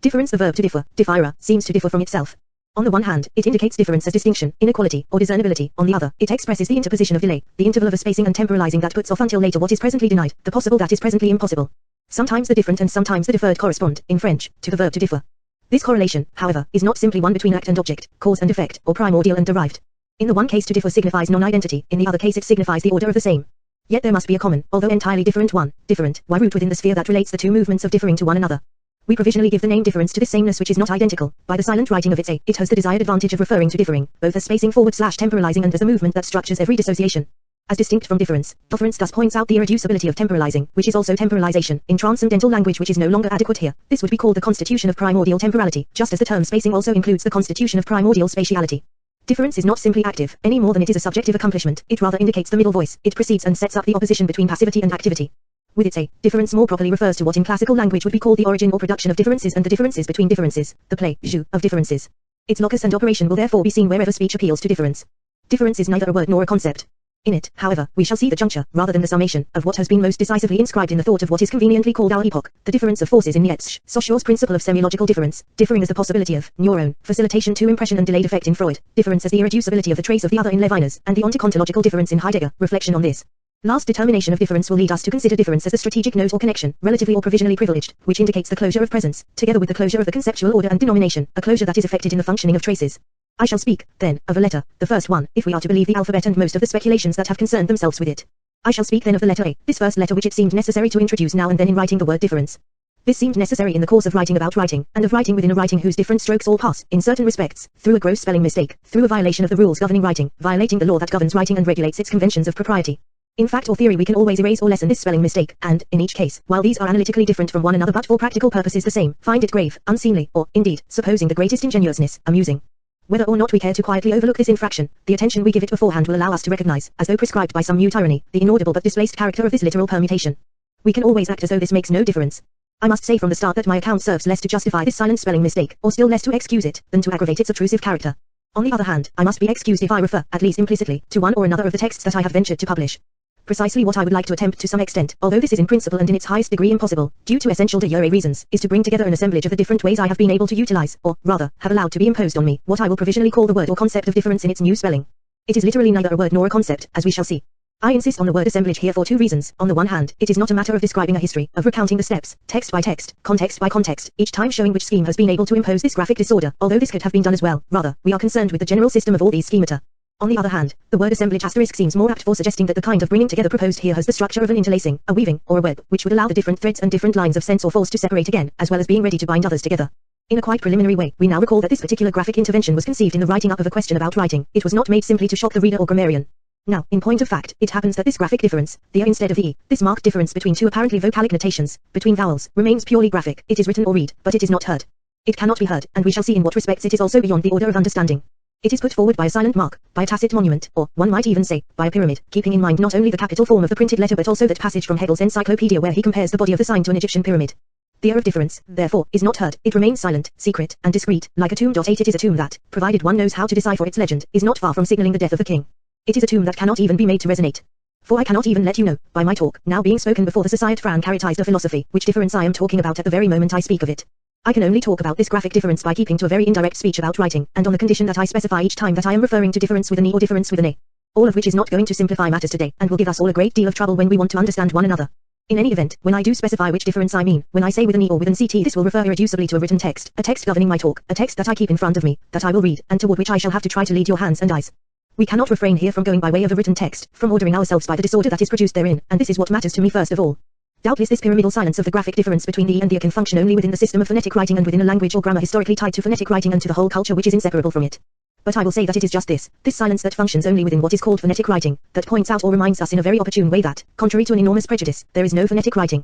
Difference, the verb to differ, differa, seems to differ from itself. On the one hand, it indicates difference as distinction, inequality, or discernibility. On the other, it expresses the interposition of delay, the interval of a spacing and temporalizing that puts off until later what is presently denied, the possible that is presently impossible. Sometimes the different and sometimes the deferred correspond, in French, to the verb to differ. This correlation, however, is not simply one between act and object, cause and effect, or primordial and derived. In the one case to differ signifies non-identity, in the other case it signifies the order of the same. Yet there must be a common, although entirely different different, root within the sphere that relates the two movements of differing to one another. We provisionally give the name difference to this sameness which is not identical. By the silent writing of its a, it has the desired advantage of referring to differing, both as spacing forward/temporalizing and as a movement that structures every dissociation. As distinct from difference thus points out the irreducibility of temporalizing, which is also temporalization, in transcendental language which is no longer adequate here. This would be called the constitution of primordial temporality, just as the term spacing also includes the constitution of primordial spatiality. Difference is not simply active, any more than it is a subjective accomplishment, it rather indicates the middle voice, it precedes and sets up the opposition between passivity and activity. With its a, difference more properly refers to what in classical language would be called the origin or production of differences and the differences between differences, the play, jeu, of differences. Its locus and operation will therefore be seen wherever speech appeals to difference. Difference is neither a word nor a concept. In it, however, we shall see the juncture, rather than the summation, of what has been most decisively inscribed in the thought of what is conveniently called our epoch, the difference of forces in Nietzsche, Saussures' principle of semiological difference, differing as the possibility of neuron, facilitation to impression and delayed effect in Freud, difference as the irreducibility of the trace of the other in Levinas, and the ontocontological difference in Heidegger. Reflection on this last determination of difference will lead us to consider difference as a strategic note or connection, relatively or provisionally privileged, which indicates the closure of presence, together with the closure of the conceptual order and denomination, a closure that is effected in the functioning of traces. I shall speak, then, of a letter, the first one, if we are to believe the alphabet and most of the speculations that have concerned themselves with it. I shall speak then of the letter A, this first letter which it seemed necessary to introduce now and then in writing the word difference. This seemed necessary in the course of writing about writing, and of writing within a writing whose different strokes all pass, in certain respects, through a gross spelling mistake, through a violation of the rules governing writing, violating the law that governs writing and regulates its conventions of propriety. In fact or theory we can always erase or lessen this spelling mistake, and, in each case, while these are analytically different from one another but for practical purposes the same, find it grave, unseemly, or, indeed, supposing the greatest ingenuousness, amusing. Whether or not we care to quietly overlook this infraction, the attention we give it beforehand will allow us to recognize, as though prescribed by some new tyranny, the inaudible but displaced character of this literal permutation. We can always act as though this makes no difference. I must say from the start that my account serves less to justify this silent spelling mistake, or still less to excuse it, than to aggravate its obtrusive character. On the other hand, I must be excused if I refer, at least implicitly, to one or another of the texts that I have ventured to publish. Precisely what I would like to attempt to some extent, although this is in principle and in its highest degree impossible, due to essential de jure reasons, is to bring together an assemblage of the different ways I have been able to utilize, or, rather, have allowed to be imposed on me, what I will provisionally call the word or concept of difference in its new spelling. It is literally neither a word nor a concept, as we shall see. I insist on the word assemblage here for two reasons. On the one hand, it is not a matter of describing a history, of recounting the steps, text by text, context by context, each time showing which scheme has been able to impose this graphic disorder, although this could have been done as well. Rather, we are concerned with the general system of all these schemata. On the other hand, the word assemblage asterisk seems more apt for suggesting that the kind of bringing together proposed here has the structure of an interlacing, a weaving, or a web, which would allow the different threads and different lines of sense or force to separate again, as well as being ready to bind others together. In a quite preliminary way, we now recall that this particular graphic intervention was conceived in the writing up of a question about writing. It was not made simply to shock the reader or grammarian. Now, in point of fact, it happens that this graphic difference, the A instead of the E, this marked difference between two apparently vocalic notations, between vowels, remains purely graphic. It is written or read, but it is not heard. It cannot be heard, and we shall see in what respects it is also beyond the order of understanding. It is put forward by a silent mark, by a tacit monument, or, one might even say, by a pyramid, keeping in mind not only the capital form of the printed letter but also that passage from Hegel's encyclopedia where he compares the body of the sign to an Egyptian pyramid. The air of difference, therefore, is not heard, it remains silent, secret, and discreet, like a tomb. 8 It is a tomb that, provided one knows how to decipher its legend, is not far from signaling the death of the king. It is a tomb that cannot even be made to resonate. For I cannot even let you know, by my talk, now being spoken before the Societe Francharitaise de Philosophie, which difference I am talking about at the very moment I speak of it. I can only talk about this graphic difference by keeping to a very indirect speech about writing, and on the condition that I specify each time that I am referring to difference with an E or difference with an A. All of which is not going to simplify matters today, and will give us all a great deal of trouble when we want to understand one another. In any event, when I do specify which difference I mean, when I say with an E or with an CT, this will refer irreducibly to a written text, a text governing my talk, a text that I keep in front of me, that I will read, and toward which I shall have to try to lead your hands and eyes. We cannot refrain here from going by way of a written text, from ordering ourselves by the disorder that is produced therein, and this is what matters to me first of all. Doubtless this pyramidal silence of the graphic difference between the E and the A can function only within the system of phonetic writing and within a language or grammar historically tied to phonetic writing and to the whole culture which is inseparable from it. But I will say that it is just this silence that functions only within what is called phonetic writing, that points out or reminds us in a very opportune way that, contrary to an enormous prejudice, there is no phonetic writing.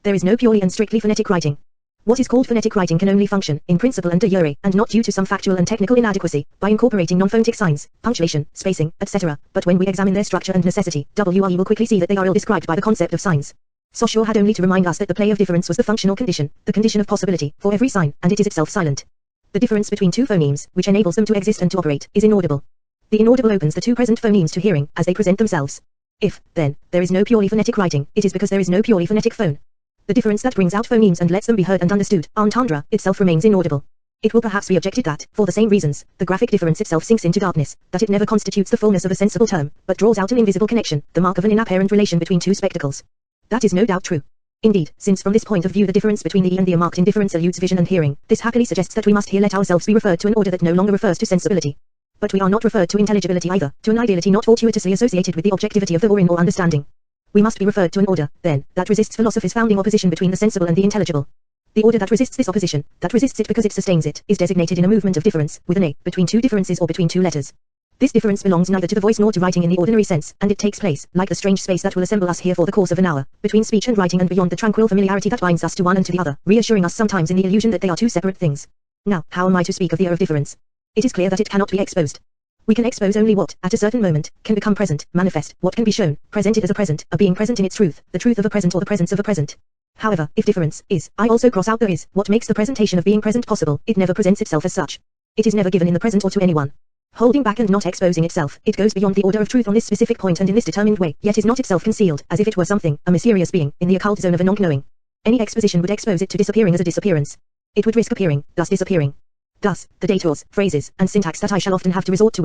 There is no purely and strictly phonetic writing. What is called phonetic writing can only function, in principle and de jure, and not due to some factual and technical inadequacy, by incorporating non-phonetic signs, punctuation, spacing, etc. But when we examine their structure and necessity, we will quickly see that they are ill described by the concept of signs. Saussure had only to remind us that the play of difference was the functional condition, the condition of possibility, for every sign, and it is itself silent. The difference between two phonemes, which enables them to exist and to operate, is inaudible. The inaudible opens the two present phonemes to hearing, as they present themselves. If, then, there is no purely phonetic writing, it is because there is no purely phonetic phone. The difference that brings out phonemes and lets them be heard and understood, entendre, itself remains inaudible. It will perhaps be objected that, for the same reasons, the graphic difference itself sinks into darkness, that it never constitutes the fullness of a sensible term, but draws out an invisible connection, the mark of an inapparent relation between two spectacles. That is no doubt true. Indeed, since from this point of view the difference between the E and the A marked indifference eludes vision and hearing, this happily suggests that we must here let ourselves be referred to an order that no longer refers to sensibility. But we are not referred to intelligibility either, to an ideality not fortuitously associated with the objectivity of the or in or understanding. We must be referred to an order, then, that resists philosophy's founding opposition between the sensible and the intelligible. The order that resists this opposition, that resists it because it sustains it, is designated in a movement of difference, with an A, between two differences or between two letters. This difference belongs neither to the voice nor to writing in the ordinary sense, and it takes place, like the strange space that will assemble us here for the course of an hour, between speech and writing and beyond the tranquil familiarity that binds us to one and to the other, reassuring us sometimes in the illusion that they are two separate things. Now, how am I to speak of the air of difference? It is clear that it cannot be exposed. We can expose only what, at a certain moment, can become present, manifest, what can be shown, presented as a present, a being present in its truth, the truth of a present or the presence of a present. However, if difference is, I also cross out the is, what makes the presentation of being present possible, it never presents itself as such. It is never given in the present or to anyone. Holding back and not exposing itself, it goes beyond the order of truth on this specific point and in this determined way, yet is not itself concealed, as if it were something, a mysterious being, in the occult zone of a non-knowing. Any exposition would expose it to disappearing as a disappearance. It would risk appearing, thus disappearing. Thus, the dators, phrases, and syntax that I shall often have to resort to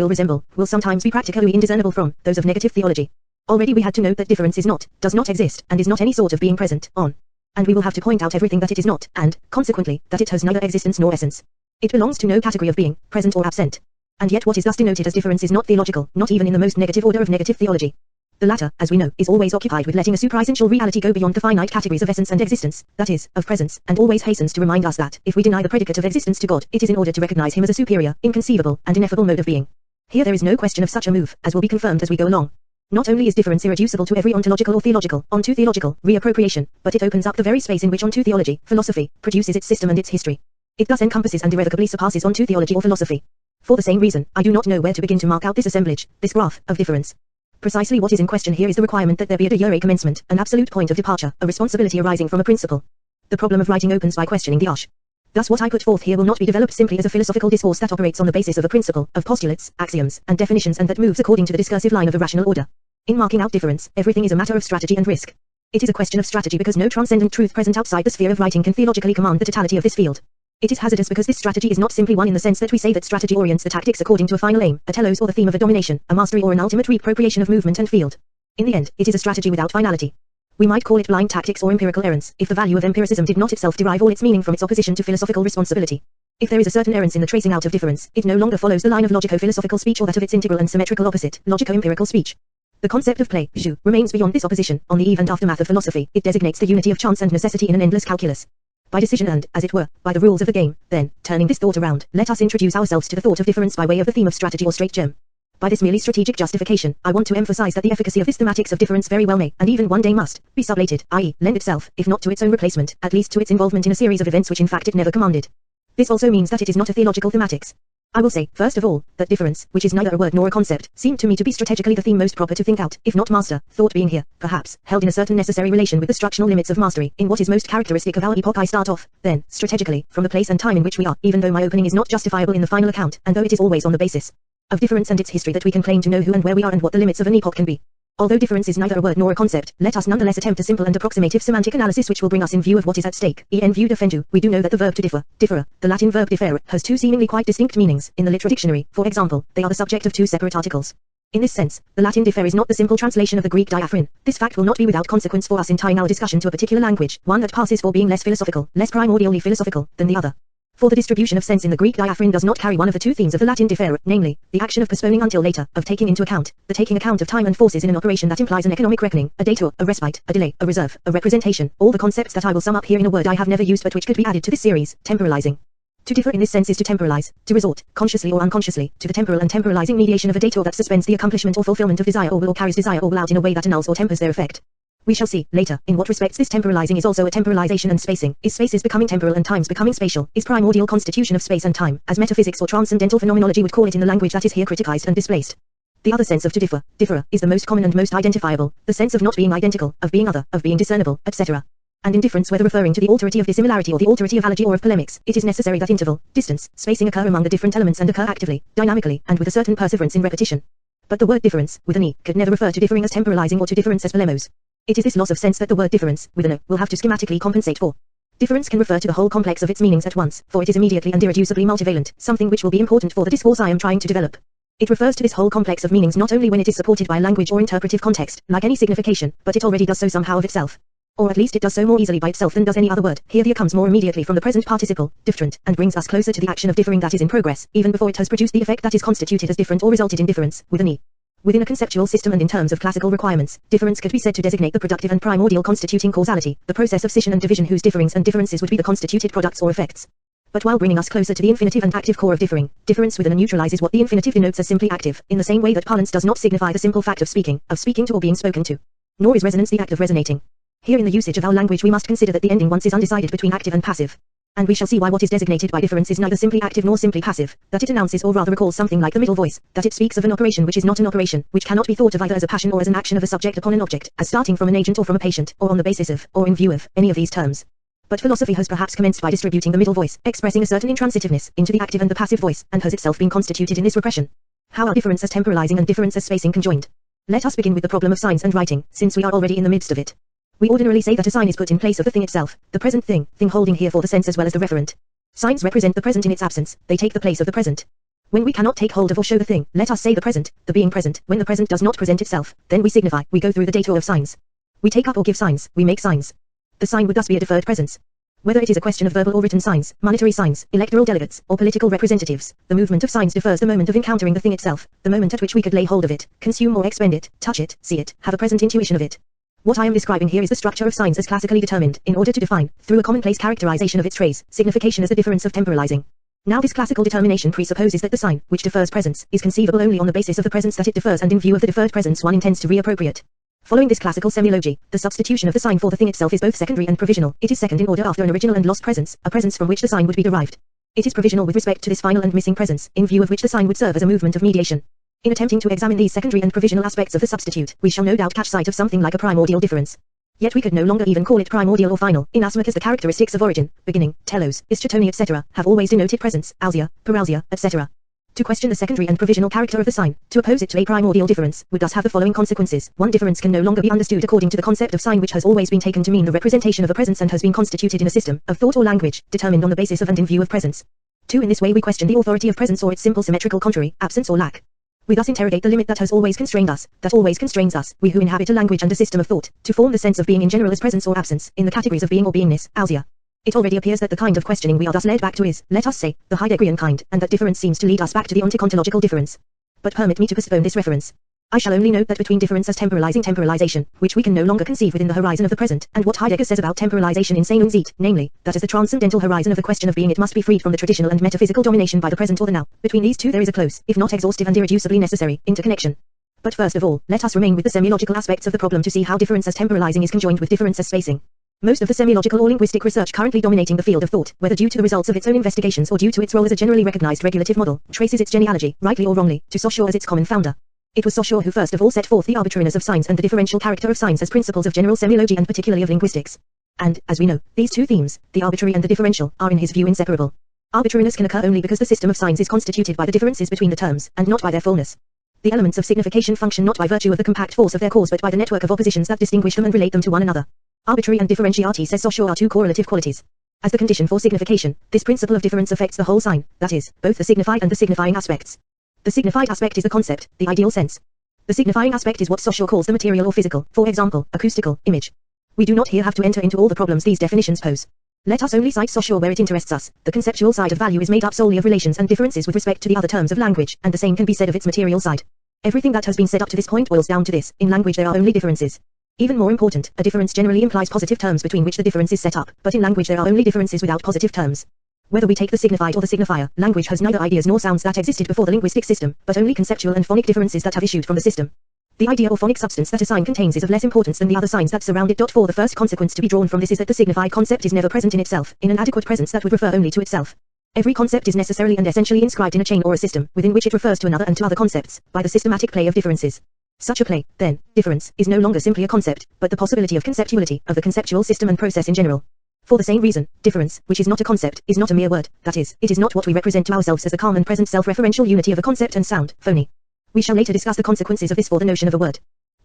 will sometimes be practically indiscernible from those of negative theology. Already we had to note that difference is not, does not exist, and is not any sort of being present, on. And we will have to point out everything that it is not, and, consequently, that it has neither existence nor essence. It belongs to no category of being, present or absent. And yet what is thus denoted as difference is not theological, not even in the most negative order of negative theology. The latter, as we know, is always occupied with letting a superessential reality go beyond the finite categories of essence and existence, that is, of presence, and always hastens to remind us that, if we deny the predicate of existence to God, it is in order to recognize him as a superior, inconceivable, and ineffable mode of being. Here there is no question of such a move, as will be confirmed as we go along. Not only is difference irreducible to every ontological or theological, onto theological, reappropriation, but it opens up the very space in which onto theology, philosophy, produces its system and its history. It thus encompasses and irrevocably surpasses onto theology or philosophy. For the same reason, I do not know where to begin to mark out this assemblage, this graph, of difference. Precisely what is in question here is the requirement that there be a de jure commencement, an absolute point of departure, a responsibility arising from a principle. The problem of writing opens by questioning the ush. Thus what I put forth here will not be developed simply as a philosophical discourse that operates on the basis of a principle, of postulates, axioms, and definitions and that moves according to the discursive line of a rational order. In marking out difference, everything is a matter of strategy and risk. It is a question of strategy because no transcendent truth present outside the sphere of writing can theologically command the totality of this field. It is hazardous because this strategy is not simply one in the sense that we say that strategy orients the tactics according to a final aim, a telos or the theme of a domination, a mastery or an ultimate reappropriation of movement and field. In the end, it is a strategy without finality. We might call it blind tactics or empirical errance, if the value of empiricism did not itself derive all its meaning from its opposition to philosophical responsibility. If there is a certain errance in the tracing out of difference, it no longer follows the line of logico-philosophical speech or that of its integral and symmetrical opposite, logico-empirical speech. The concept of play, jeu, remains beyond this opposition. On the eve and aftermath of philosophy, it designates the unity of chance and necessity in an endless calculus. By decision and, as it were, by the rules of the game, then, turning this thought around, let us introduce ourselves to the thought of difference by way of the theme of strategy or stratagem. By this merely strategic justification, I want to emphasize that the efficacy of this thematics of difference very well may, and even one day must, be sublated, i.e., lend itself, if not to its own replacement, at least to its involvement in a series of events which in fact it never commanded. This also means that it is not a theological thematics. I will say, first of all, that difference, which is neither a word nor a concept, seemed to me to be strategically the theme most proper to think out, if not master, thought being here, perhaps, held in a certain necessary relation with the structural limits of mastery, in what is most characteristic of our epoch. I start off, then, strategically, from the place and time in which we are, even though my opening is not justifiable in the final account, and though it is always on the basis of difference and its history that we can claim to know who and where we are and what the limits of an epoch can be. Although difference is neither a word nor a concept, let us nonetheless attempt a simple and approximative semantic analysis which will bring us in view of what is at stake. En vue defendu, we do know that the verb to differ, differ, the Latin verb differe, has two seemingly quite distinct meanings. In the literal dictionary, for example, they are the subject of two separate articles. In this sense, the Latin differ is not the simple translation of the Greek diaphragm. This fact will not be without consequence for us in tying our discussion to a particular language, one that passes for being less philosophical, less primordially philosophical, than the other. For the distribution of sense in the Greek diaphragm does not carry one of the two themes of the Latin differe, namely, the action of postponing until later, of taking into account, the taking account of time and forces in an operation that implies an economic reckoning, a dator, a respite, a delay, a reserve, a representation, all the concepts that I will sum up here in a word I have never used but which could be added to this series, temporalizing. To differ in this sense is to temporalize, to resort, consciously or unconsciously, to the temporal and temporalizing mediation of a dator that suspends the accomplishment or fulfillment of desire or will or carries desire or will out in a way that annuls or tempers their effect. We shall see, later, in what respects this temporalizing is also a temporalization and spacing. Is spaces becoming temporal and times becoming spatial? Is primordial constitution of space and time, as metaphysics or transcendental phenomenology would call it in the language that is here criticized and displaced. The other sense of to differ, differ, is the most common and most identifiable, the sense of not being identical, of being other, of being discernible, etc. And in difference, whether referring to the alterity of dissimilarity or the alterity of analogy or of polemics, it is necessary that interval, distance, spacing occur among the different elements and occur actively, dynamically, and with a certain perseverance in repetition. But the word difference, with an E, could never refer to differing as temporalizing or to difference as polemos. It is this loss of sense that the word difference, with an O, will have to schematically compensate for. Difference can refer to the whole complex of its meanings at once, for it is immediately and irreducibly multivalent, something which will be important for the discourse I am trying to develop. It refers to this whole complex of meanings not only when it is supported by language or interpretive context, like any signification, but it already does so somehow of itself. Or at least it does so more easily by itself than does any other word. Here comes more immediately from the present participle, different, and brings us closer to the action of differing that is in progress, even before it has produced the effect that is constituted as different or resulted in difference, with an E. Within a conceptual system and in terms of classical requirements, difference could be said to designate the productive and primordial constituting causality, the process of scission and division whose differings and differences would be the constituted products or effects. But while bringing us closer to the infinitive and active core of differing, difference with an neutralizes what the infinitive denotes as simply active, in the same way that parlance does not signify the simple fact of speaking to or being spoken to. Nor is resonance the act of resonating. Here in the usage of our language we must consider that the ending once is undecided between active and passive. And we shall see why what is designated by difference is neither simply active nor simply passive, that it announces or rather recalls something like the middle voice, that it speaks of an operation which is not an operation, which cannot be thought of either as a passion or as an action of a subject upon an object, as starting from an agent or from a patient, or on the basis of, or in view of, any of these terms. But philosophy has perhaps commenced by distributing the middle voice, expressing a certain intransitiveness, into the active and the passive voice, and has itself been constituted in this repression. How are difference as temporalizing and difference as spacing conjoined? Let us begin with the problem of signs and writing, since we are already in the midst of it. We ordinarily say that a sign is put in place of the thing itself, the present thing holding here for the sense as well as the referent. Signs represent the present in its absence, they take the place of the present. When we cannot take hold of or show the thing, let us say the present, the being present. When the present does not present itself, then we signify, we go through the detour of signs. We take up or give signs, we make signs. The sign would thus be a deferred presence. Whether it is a question of verbal or written signs, monetary signs, electoral delegates, or political representatives, the movement of signs defers the moment of encountering the thing itself, the moment at which we could lay hold of it, consume or expend it, touch it, see it, have a present intuition of it. What I am describing here is the structure of signs as classically determined, in order to define, through a commonplace characterization of its trace, signification as the difference of temporalizing. Now this classical determination presupposes that the sign, which defers presence, is conceivable only on the basis of the presence that it defers and in view of the deferred presence one intends to reappropriate. Following this classical semiology, the substitution of the sign for the thing itself is both secondary and provisional. It is second in order after an original and lost presence, a presence from which the sign would be derived. It is provisional with respect to this final and missing presence, in view of which the sign would serve as a movement of mediation. In attempting to examine these secondary and provisional aspects of the substitute, we shall no doubt catch sight of something like a primordial difference. Yet we could no longer even call it primordial or final, inasmuch as the characteristics of origin, beginning, telos, istratoni etc., have always denoted presence, ousia, parousia, etc. To question the secondary and provisional character of the sign, to oppose it to a primordial difference, would thus have the following consequences. One, difference can no longer be understood according to the concept of sign which has always been taken to mean the representation of a presence and has been constituted in a system of thought or language, determined on the basis of and in view of presence. 2. In this way we question the authority of presence or its simple symmetrical contrary, absence or lack. We thus interrogate the limit that has always constrained us, that always constrains us, we who inhabit a language and a system of thought, to form the sense of being in general as presence or absence, in the categories of being or beingness, ousia. It already appears that the kind of questioning we are thus led back to is, let us say, the Heideggerian kind, and that difference seems to lead us back to the ontocontological difference. But permit me to postpone this reference. I shall only note that between difference as temporalizing temporalization, which we can no longer conceive within the horizon of the present, and what Heidegger says about temporalization in Sein und Zeit, namely, that as the transcendental horizon of the question of being it must be freed from the traditional and metaphysical domination by the present or the now, between these two there is a close, if not exhaustive and irreducibly necessary, interconnection. But first of all, let us remain with the semiological aspects of the problem to see how difference as temporalizing is conjoined with difference as spacing. Most of the semiological or linguistic research currently dominating the field of thought, whether due to the results of its own investigations or due to its role as a generally recognized regulative model, traces its genealogy, rightly or wrongly, to Saussure as its common founder. It was Saussure who first of all set forth the arbitrariness of signs and the differential character of signs as principles of general semiology and particularly of linguistics. And, as we know, these two themes, the arbitrary and the differential, are in his view inseparable. Arbitrariness can occur only because the system of signs is constituted by the differences between the terms, and not by their fullness. The elements of signification function not by virtue of the compact force of their cause but by the network of oppositions that distinguish them and relate them to one another. Arbitrary and differentiality, says Saussure, are two correlative qualities. As the condition for signification, this principle of difference affects the whole sign, that is, both the signified and the signifying aspects. The signified aspect is the concept, the ideal sense. The signifying aspect is what Saussure calls the material or physical, for example, acoustical, image. We do not here have to enter into all the problems these definitions pose. Let us only cite Saussure where it interests us. The conceptual side of value is made up solely of relations and differences with respect to the other terms of language, and the same can be said of its material side. Everything that has been said up to this point boils down to this: in language there are only differences. Even more important, a difference generally implies positive terms between which the difference is set up, but in language there are only differences without positive terms. Whether we take the signified or the signifier, language has neither ideas nor sounds that existed before the linguistic system, but only conceptual and phonic differences that have issued from the system. The idea or phonic substance that a sign contains is of less importance than the other signs that surround it. For the first consequence to be drawn from this is that the signified concept is never present in itself, in an adequate presence that would refer only to itself. Every concept is necessarily and essentially inscribed in a chain or a system, within which it refers to another and to other concepts, by the systematic play of differences. Such a play, then, difference, is no longer simply a concept, but the possibility of conceptuality, of the conceptual system and process in general. For the same reason, difference, which is not a concept, is not a mere word, that is, it is not what we represent to ourselves as the calm and present self-referential unity of a concept and sound, phony. We shall later discuss the consequences of this for the notion of a word.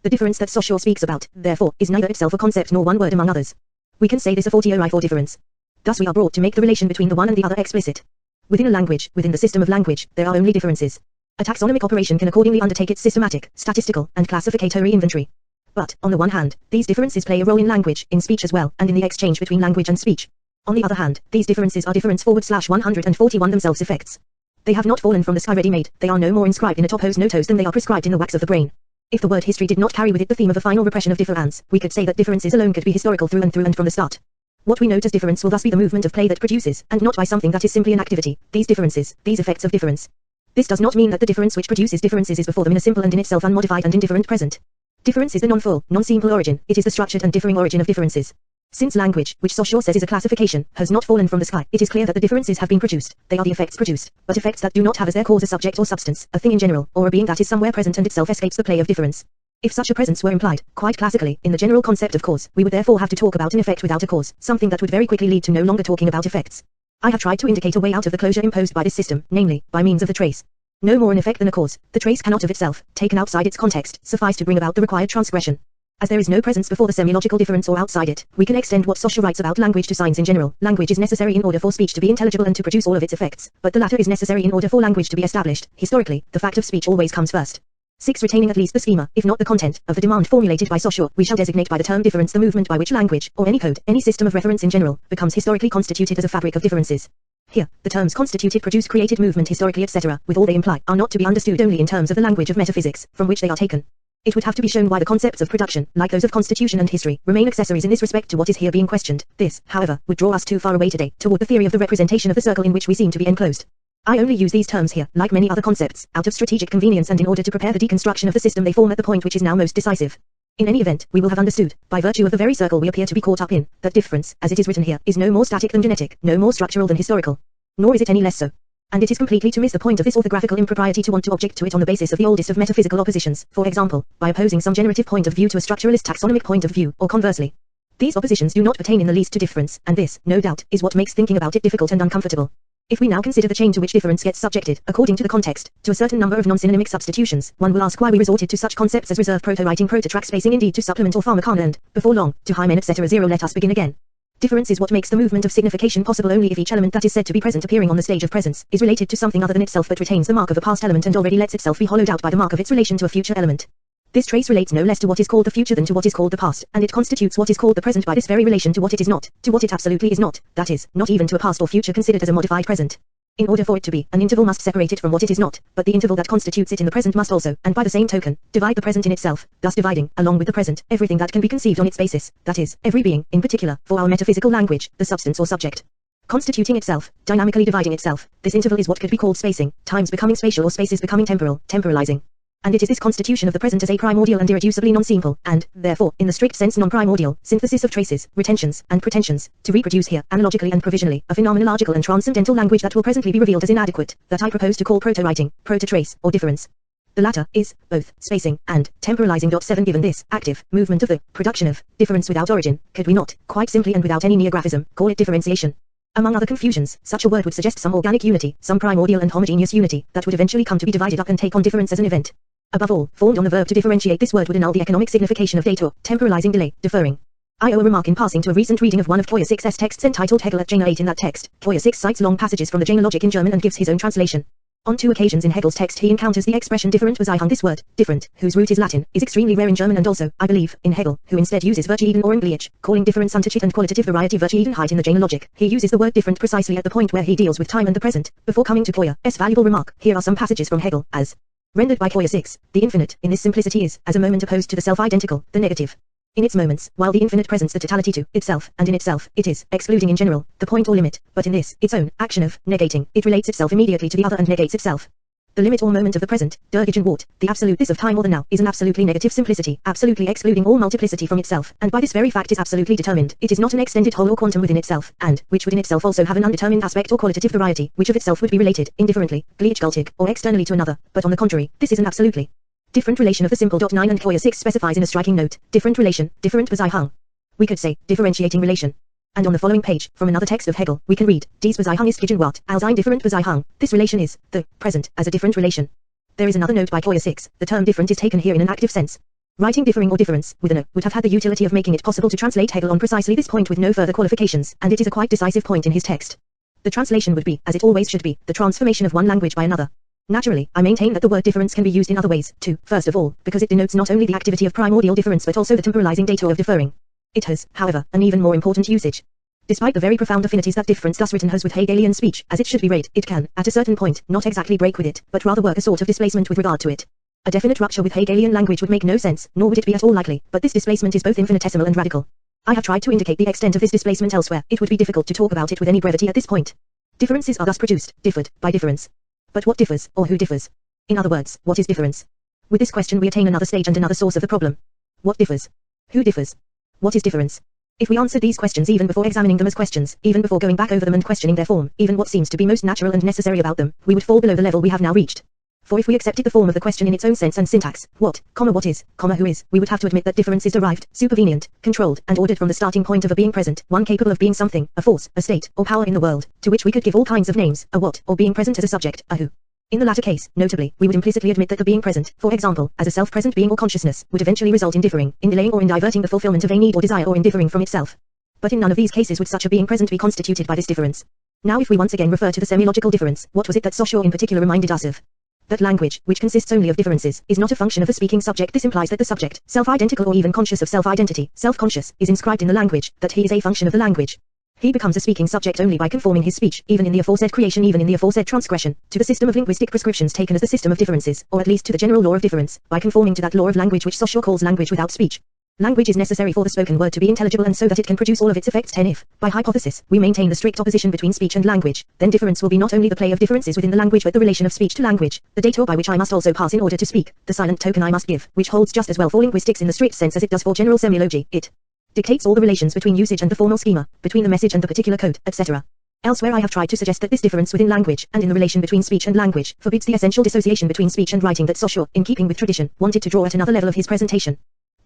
The difference that Saussure speaks about, therefore, is neither itself a concept nor one word among others. We can say this a fortiori for difference. Thus we are brought to make the relation between the one and the other explicit. Within a language, within the system of language, there are only differences. A taxonomic operation can accordingly undertake its systematic, statistical, and classificatory inventory. But, on the one hand, these differences play a role in language, in speech as well, and in the exchange between language and speech. On the other hand, these differences are difference/141 themselves effects. They have not fallen from the sky ready-made, they are no more inscribed in a topos notos than they are prescribed in the wax of the brain. If the word history did not carry with it the theme of a final repression of difference, we could say that differences alone could be historical through and from the start. What we note as difference will thus be the movement of play that produces, and not by something that is simply an activity, these differences, these effects of difference. This does not mean that the difference which produces differences is before them in a simple and in itself unmodified and indifferent present. Difference is the non-full, non-simple origin, it is the structured and differing origin of differences. Since language, which Saussure says is a classification, has not fallen from the sky, it is clear that the differences have been produced, they are the effects produced, but effects that do not have as their cause a subject or substance, a thing in general, or a being that is somewhere present and itself escapes the play of difference. If such a presence were implied, quite classically, in the general concept of cause, we would therefore have to talk about an effect without a cause, something that would very quickly lead to no longer talking about effects. I have tried to indicate a way out of the closure imposed by this system, namely, by means of the trace. No more an effect than a cause, the trace cannot of itself, taken outside its context, suffice to bring about the required transgression. As there is no presence before the semiological difference or outside it, we can extend what Saussure writes about language to signs in general. Language is necessary in order for speech to be intelligible and to produce all of its effects, but the latter is necessary in order for language to be established. Historically, the fact of speech always comes first. 6. Retaining at least the schema, if not the content, of the demand formulated by Saussure, we shall designate by the term difference the movement by which language, or any code, any system of reference in general, becomes historically constituted as a fabric of differences. Here, the terms constituted, produce, created, movement, historically, etc., with all they imply, are not to be understood only in terms of the language of metaphysics, from which they are taken. It would have to be shown why the concepts of production, like those of constitution and history, remain accessories in this respect to what is here being questioned. This, however, would draw us too far away today, toward the theory of the representation of the circle in which we seem to be enclosed. I only use these terms here, like many other concepts, out of strategic convenience and in order to prepare the deconstruction of the system they form at the point which is now most decisive. In any event, we will have understood, by virtue of the very circle we appear to be caught up in, that difference, as it is written here, is no more static than genetic, no more structural than historical. Nor is it any less so. And it is completely to miss the point of this orthographical impropriety to want to object to it on the basis of the oldest of metaphysical oppositions, for example, by opposing some generative point of view to a structuralist taxonomic point of view, or conversely. These oppositions do not pertain in the least to difference, and this, no doubt, is what makes thinking about it difficult and uncomfortable. If we now consider the chain to which difference gets subjected, according to the context, to a certain number of non-synonymic substitutions, one will ask why we resorted to such concepts as reserve proto-writing proto-track spacing indeed to supplement or pharmacana and, before long, to hymen etc. 0. Let us begin again. Difference is what makes the movement of signification possible only if each element that is said to be present appearing on the stage of presence, is related to something other than itself but retains the mark of a past element and already lets itself be hollowed out by the mark of its relation to a future element. This trace relates no less to what is called the future than to what is called the past, and it constitutes what is called the present by this very relation to what it is not, to what it absolutely is not, that is, not even to a past or future considered as a modified present. In order for it to be, an interval must separate it from what it is not, but the interval that constitutes it in the present must also, and by the same token, divide the present in itself, thus dividing, along with the present, everything that can be conceived on its basis, that is, every being, in particular, for our metaphysical language, the substance or subject. Constituting itself, dynamically dividing itself, this interval is what could be called spacing, times becoming spatial or spaces becoming temporal, temporalizing. And it is this constitution of the present as a primordial and irreducibly non-simple, and, therefore, in the strict sense non-primordial, synthesis of traces, retentions, and pretensions, to reproduce here, analogically and provisionally, a phenomenological and transcendental language that will presently be revealed as inadequate, that I propose to call proto-writing, proto-trace, or difference. The latter is, both, spacing, and, temporalizing. 7 Given this, active, movement of the, production of, difference without origin, could we not, quite simply and without any neographism, call it differentiation? Among other confusions, such a word would suggest some organic unity, some primordial and homogeneous unity, that would eventually come to be divided up and take on difference as an event. Above all, formed on the verb to differentiate, this word would annul the economic signification of dator, temporalizing, delay, deferring. I owe a remark in passing to a recent reading of one of Toya 6's texts entitled Hegel at Jena 8. In that text, Toya 6 cites long passages from the Jena logic in German and gives his own translation. On 2 occasions in Hegel's text he encounters the expression different Beziehung. This word, different, whose root is Latin, is extremely rare in German and also, I believe, in Hegel, who instead uses Verschieden or Ungleich, calling difference Unterschied and qualitative variety Verschiedenheit in the Jena logic. He uses the word different precisely at the point where he deals with time and the present. Before coming to Toya's valuable remark, here are some passages from Hegel, as rendered by Toya 6, the infinite, in this simplicity is, as a moment opposed to the self-identical, the negative. In its moments, while the infinite presents the totality to itself, and in itself, it is, excluding in general, the point or limit, but in this, its own, action of, negating, it relates itself immediately to the other and negates itself. The limit or moment of the present, der Gegenwart, the absolute this of time or the now, is an absolutely negative simplicity, absolutely excluding all multiplicity from itself, and by this very fact is absolutely determined. It is not an extended whole or quantum within itself, and, which would in itself also have an undetermined aspect or qualitative variety, which of itself would be related, indifferently, gleichgültig, or externally to another, but on the contrary, this is an absolutely different relation of the simple. 9 And Toya 6 specifies in a striking note, different relation, different Beziehung. We could say, differentiating relation. And on the following page, from another text of Hegel, we can read, Dies Beziehung ist Gegenwart, als ein different Beziehung. This relation is, the present, as a different relation. There is another note by Toya 6, the term different is taken here in an active sense. Writing differing or difference, with an O, would have had the utility of making it possible to translate Hegel on precisely this point with no further qualifications, and it is a quite decisive point in his text. The translation would be, as it always should be, the transformation of one language by another. Naturally, I maintain that the word difference can be used in other ways, too, first of all, because it denotes not only the activity of primordial difference but also the temporalizing data of differing. It has, however, an even more important usage. Despite the very profound affinities that difference thus written has with Hegelian speech, as it should be read, it can, at a certain point, not exactly break with it, but rather work a sort of displacement with regard to it. A definite rupture with Hegelian language would make no sense, nor would it be at all likely, but this displacement is both infinitesimal and radical. I have tried to indicate the extent of this displacement elsewhere. It would be difficult to talk about it with any brevity at this point. Differences are thus produced, differed, by difference. But what differs, or who differs? In other words, what is difference? With this question we attain another stage and another source of the problem. What differs? Who differs? What is difference? If we answered these questions even before examining them as questions, even before going back over them and questioning their form, even what seems to be most natural and necessary about them, we would fall below the level we have now reached. For if we accepted the form of the question in its own sense and syntax, what is, who is, we would have to admit that difference is derived, supervenient, controlled, and ordered from the starting point of a being present, one capable of being something, a force, a state, or power in the world, to which we could give all kinds of names, a what, or being present as a subject, a who. In the latter case, notably, we would implicitly admit that the being present, for example, as a self-present being or consciousness, would eventually result in differing, in delaying or in diverting the fulfillment of a need or desire or in differing from itself. But in none of these cases would such a being present be constituted by this difference. Now if we once again refer to the semi-logical difference, what was it that Saussure in particular reminded us of? That language, which consists only of differences, is not a function of the speaking subject. This implies that the subject, self-identical or even conscious of self-identity, self-conscious, is inscribed in the language, that he is a function of the language. He becomes a speaking subject only by conforming his speech, even in the aforesaid creation, even in the aforesaid transgression, to the system of linguistic prescriptions taken as the system of differences, or at least to the general law of difference, by conforming to that law of language which Saussure calls language without speech. Language is necessary for the spoken word to be intelligible and so that it can produce all of its effects. 10. If, by hypothesis, we maintain the strict opposition between speech and language, then difference will be not only the play of differences within the language but the relation of speech to language, the detour by which I must also pass in order to speak, the silent token I must give, which holds just as well for linguistics in the strict sense as it does for general semiology. It dictates all the relations between usage and the formal schema, between the message and the particular code, etc. Elsewhere I have tried to suggest that this difference within language, and in the relation between speech and language, forbids the essential dissociation between speech and writing that Saussure, in keeping with tradition, wanted to draw at another level of his presentation.